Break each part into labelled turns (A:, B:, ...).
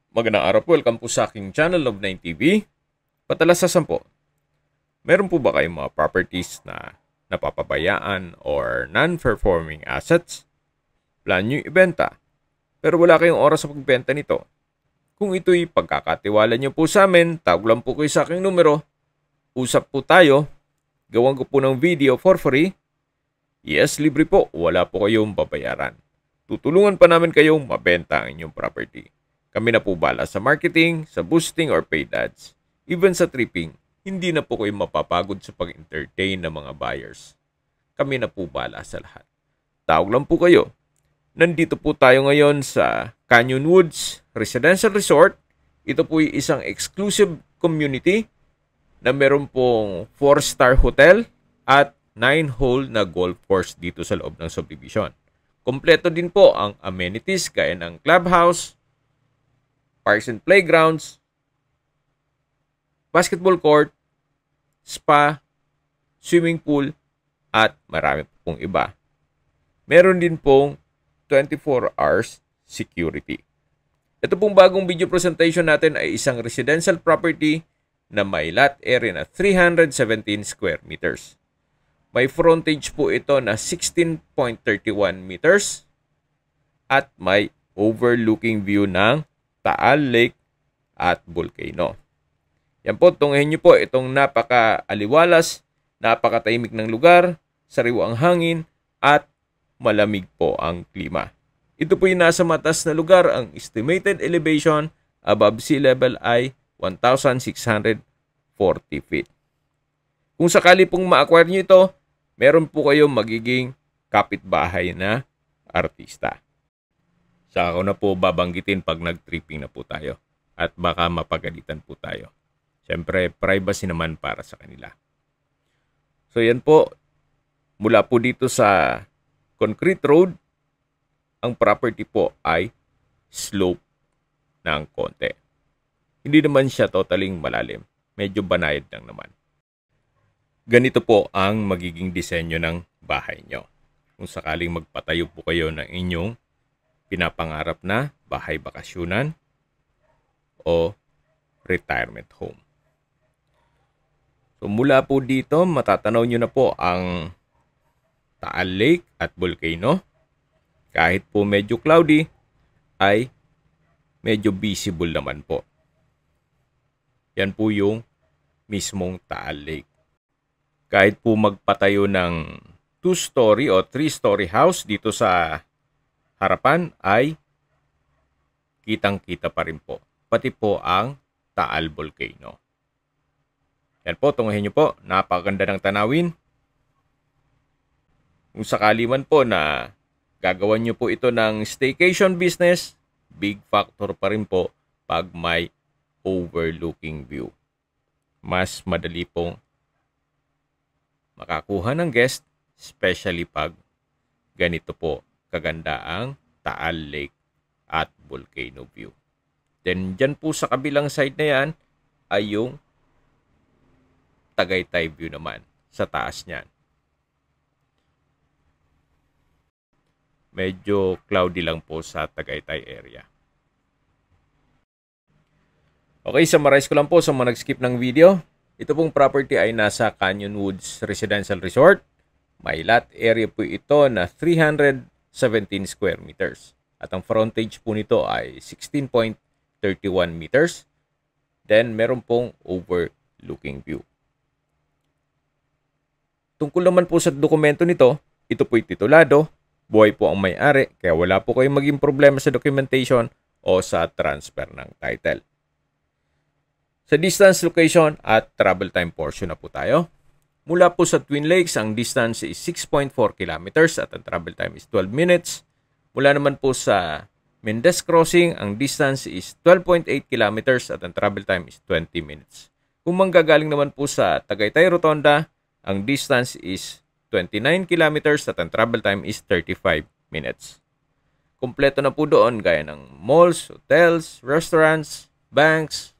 A: Magandang araw po. Welcome po sa aking channel, Love9 TV. Patalasasan po, meron po ba kayong mga properties na napapabayaan or non-performing assets? Plan nyo ibenta, pero wala kayong oras sa pagbenta nito. Kung ito'y pagkakatiwala nyo po sa amin, tawag lang po kayo sa aking numero. Usap po tayo. Gawan ko po ng video for free. Yes, libre po. Wala po kayong babayaran. Tutulungan pa namin kayong mabenta ang inyong property. Kami na po bala sa marketing, sa boosting or paid ads. Even sa tripping, hindi na po kayo mapapagod sa pag-entertain ng mga buyers. Kami na po bala sa lahat. Tawag lang po kayo. Nandito po tayo ngayon sa Canyon Woods Residential Resort. Ito po ay isang exclusive community na meron pong 4-star hotel at 9-hole na golf course dito sa loob ng subdivision. Kompleto din po ang amenities gaya ng clubhouse, parks and playgrounds, basketball court, spa, swimming pool, at marami pong iba. Meron din pong 24 hours security. Ito pong bagong video presentation natin ay isang residential property na may lot area na 317 square meters. May frontage po ito na 16.31 meters at may overlooking view ng Taal Lake at Volcano. Yan po, tunghayin nyo po itong napaka-aliwalas, napakatahimik ng lugar, sariwa ang hangin, at malamig po ang klima. Ito po yung nasa matas na lugar. Ang estimated elevation above sea level ay 1,640 feet. Kung sakali pong ma-acquire nyo ito, meron po kayong magiging kapitbahay na artista. Saka ko na po babanggitin pag nag-tripping na po tayo at baka mapagalitan po tayo. Siyempre, privacy naman para sa kanila. So yan po, mula po dito sa concrete road, ang property po ay slope ng konti. Hindi naman siya totaling malalim. Medyo banayad lang naman. Ganito po ang magiging disenyo ng bahay nyo. Kung sakaling magpatayo po kayo ng inyong pinapangarap na bahay bakasyunan o retirement home. So mula po dito, matatanaw nyo na po ang Taal Lake at Volcano. Kahit po medyo cloudy, ay medyo visible naman po. Yan po yung mismong Taal Lake. Kahit po magpatayo ng 2-story o 3-story house dito sa harapan ay kitang-kita pa rin po. Pati po ang Taal Volcano. Yan po, tunghayin nyo po. Napakaganda ng tanawin. Kung sakali man po na gagawan nyo po ito ng staycation business, big factor pa rin po pag may overlooking view. Mas madali pong makakuha ng guest, especially pag ganito po kaganda ang Taal Lake at Volcano view. Then dyan po sa kabilang side na yan ay yung Tagaytay view naman sa taas niyan. Medyo cloudy lang po sa Tagaytay area. Okay, summarize ko lang po sa mga nag-skip ng video. Ito pong property ay nasa Canyon Woods Residential Resort. May lot area po ito na 317 square meters. At ang frontage po nito ay 16.31 meters. Then, meron pong overlooking view. Tungkol naman po sa dokumento nito, ito po'y titulado, buhay po ang may-ari, kaya wala po kayong maging problema sa documentation o sa transfer ng title. Sa distance, location at travel time portion na po tayo. Mula po sa Twin Lakes, ang distance is 6.4 kilometers at ang travel time is 12 minutes. Mula naman po sa Mendez Crossing, ang distance is 12.8 kilometers at ang travel time is 20 minutes. Kung manggagaling naman po sa Tagaytay Rotonda, ang distance is 29 kilometers at ang travel time is 35 minutes. Kompleto na po doon gaya ng malls, hotels, restaurants, banks,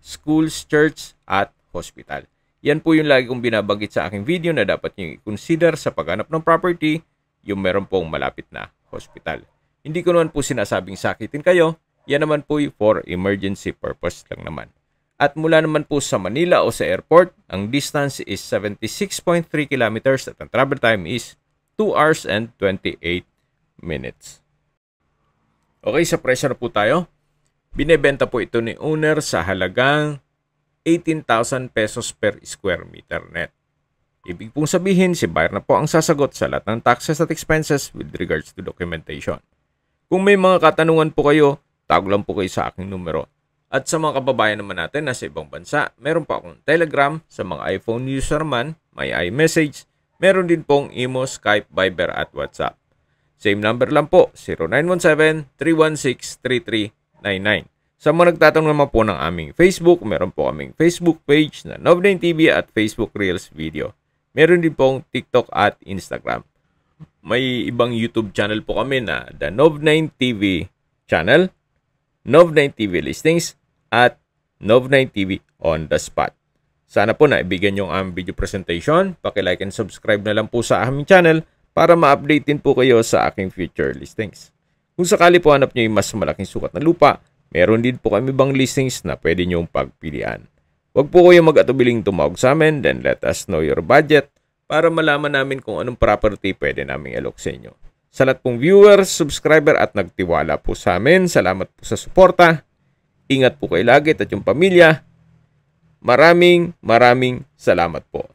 A: schools, church, at hospital. Yan po yung lagi kong binabanggit sa aking video na dapat nyo i-consider sa paghanap ng property, yung meron pong malapit na hospital. Hindi ko naman po sinasabing sakitin kayo, yan naman po for emergency purpose lang naman. At mula naman po sa Manila o sa airport, ang distance is 76.3 kilometers at ang travel time is 2 hours and 28 minutes. Okay, sa presyo na po tayo. Binebenta po ito ni owner sa halagang 18,000 pesos per square meter net. Ibig pong sabihin, si buyer na po ang sasagot sa lahat ng taxes at expenses with regards to documentation. Kung may mga katanungan po kayo, tawag lang po kayo sa aking numero. At sa mga kababayan naman natin na sa ibang bansa, meron pa akong Telegram. Sa mga iPhone user man, may iMessage. Meron din pong Imo, Skype, Viber at WhatsApp. Same number lang po, 0917-316-3399. Sa mga nagtatanong naman po ng aming Facebook, meron po kaming Facebook page na Nov9TV at Facebook Reels Video. Meron din pong TikTok at Instagram. May ibang YouTube channel po kami na The Nov9TV channel, Nov9TV Listings, at Nov9TV On The Spot. Sana po naibigyan nyo ang aming video presentation. Paki-like and subscribe na lang po sa aming channel para ma-update din po kayo sa aking future listings. Kung sakali po hanap nyo yung mas malaking sukat na lupa, meron din po kami ibang listings na pwede nyong pagpilian. Huwag po kayong mag-atubiling tumawag sa amin, then let us know your budget para malaman namin kung anong property pwede naming alok sa inyo. Sa lahat pong viewers, subscriber at nagtiwala po sa amin, salamat po sa suporta. Ingat po kayo lagi at yung pamilya. Maraming salamat po.